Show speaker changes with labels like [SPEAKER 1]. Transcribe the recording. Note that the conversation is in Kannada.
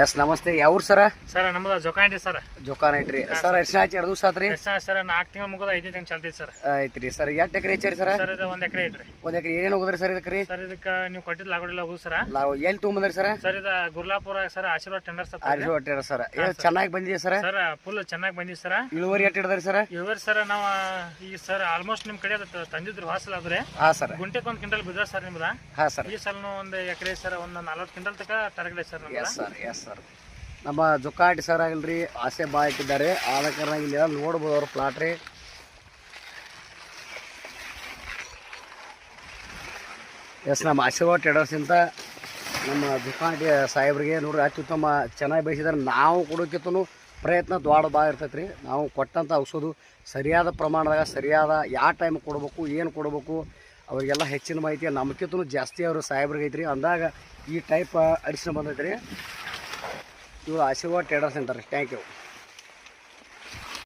[SPEAKER 1] ಎಸ್ ನಮಸ್ತೆ ಯಾವ್ರು ಸರ
[SPEAKER 2] ಸರ್ ನಮ್ದು ಜೊಕಾಂಡಿ ಸರ್
[SPEAKER 1] ಜೋಕಾನ್ ಐತ್ರಿ ಸರ್ ಎಷ್ಟು ಆಚೆ 2 ದಿವಸ ಆತ್ರಿ
[SPEAKER 2] ಸರ್ 4 ತಿಂಗಳು ಮುಗಿದ 5 ತಿಂಗಳು ಚಾಲ್ತೈತಿ ಸರ್
[SPEAKER 1] ಐತ್ರಿ ಸರ್ ಎಷ್ಟು ಎಕರೆ ಹೆಚ್ಚರಿ ಸರ್
[SPEAKER 2] ಸರ್ ಇದು 1 ಎಕರೆ ಐತ್ರಿ
[SPEAKER 1] 1 ಎಕರೆ ಏನೇನು ಹೋದ್ರಿ ಸರ್ ಇದಕ್ಕೆ ರೀ
[SPEAKER 2] ಸರ್ ಇದಕ್ಕೆ ನೀವು ಕೊಟ್ಟಿದ್ದು ಲಾಗೋಡಿಲ್ಲ ಹೋಗುದು ಸರ್
[SPEAKER 1] ನಾವು ಎಲ್ಲಿ ತೊಗೊಂಬಂದ್ರಿ ಸರ್
[SPEAKER 2] ಸರ್ ಇದು ಗುರ್ಲಾಪುರ ಸರ್ ಆಶೀರ್ವಾದ ಟೆಂಡರ್ ಸರ್
[SPEAKER 1] ಆರಿಸಿ ಹೊಟ್ಟಿರ ಸರ್ ಇದು ಚೆನ್ನಾಗಿ ಬಂದಿದೆ ಸರ್
[SPEAKER 2] ಸರ್ ಫುಲ್ ಚೆನ್ನಾಗಿ ಬಂದಿದೆ ಸರ್
[SPEAKER 1] ಇಳುವರಿ ಎಷ್ಟು ಹಿಡಿದ್ರಿ ಸರ್
[SPEAKER 2] ಇವರು ಸರ್ ನಾವು ಈಗ ಸರ್ ಆಲ್ಮೋಸ್ಟ್ ನಿಮ್ಮ ಕಡೆ ತಂದಿದ್ರು ಹಾಸಲ್ ಆದ್ರೆ
[SPEAKER 1] ಹಾಂ ಸರ್
[SPEAKER 2] ಗುಂಟೆಗೆ 1 ಕ್ವಿಂಟಲ್ ಬಿದ್ದ ಸರ್ ನಿಮ್ದು
[SPEAKER 1] ಹಾಂ ಸರ್
[SPEAKER 2] ಈ ಸಲ 1 ಎಕರೆ ಸರ್ 40 ಕ್ವಿಂಟಲ್ ತನಕ ಟಾರ್ಗೆಟ್ ಸರ್ ನಮ್ದು
[SPEAKER 1] ಎಸ್ ಸರ್ ಎಸ್ ಸರ್ ನಮ್ಮ ಜೊಕಾಟಿ ಸರ್ ಆಗಿಲ್ರಿ ಆಸೆ ಭಾಳ ಇಟ್ಟಿದ್ದಾರೆ ಆದ ಕಾರಣ ಇಲ್ಲೆಲ್ಲ ನೋಡ್ಬೋದು ಅವ್ರ ಪ್ಲಾಟ್ ರೀ ಎಸ್ ನಮ್ಮ ಆಶೀರ್ವಾದ ಟ್ರೇಡರ್ಸಿಂದ ನಮ್ಮ ಜೊಕಾಟಿ ಸಾಹೇಬ್ರಿಗೆ ನೋಡ್ರಿ ಅತ್ಯುತ್ತಮ ಚೆನ್ನಾಗಿ ಬೆಳೆಸಿದ್ದಾರೆ ನಾವು ಕೊಡೋಕ್ಕಿಂತನೂ ಪ್ರಯತ್ನ ದೊಡ್ಡ ಭಾಳ ಇರ್ತೈತೆ ರೀ ನಾವು ಕೊಟ್ಟಂಥ ಔಷಧ ಸರಿಯಾದ ಪ್ರಮಾಣದಾಗ ಸರಿಯಾದ ಯಾವ ಟೈಮ್ ಕೊಡಬೇಕು ಏನು ಕೊಡಬೇಕು ಅವರಿಗೆಲ್ಲ ಹೆಚ್ಚಿನ ಮಾಹಿತಿ ನಮ್ಗಿಂತನೂ ಜಾಸ್ತಿ ಅವರು ಸಾಹೇಬ್ರಿಗೆ ಐತ್ರಿ ಅಂದಾಗ ಈ ಟೈಪ್ ಅಡಿಷನ್ ಬಂದೈತೆ ರೀ ಇವರು ಆಶೀರ್ವಾದ ಟ್ರೇಡರ್ಸ್ ಅಂತಾರೆ. Thank you.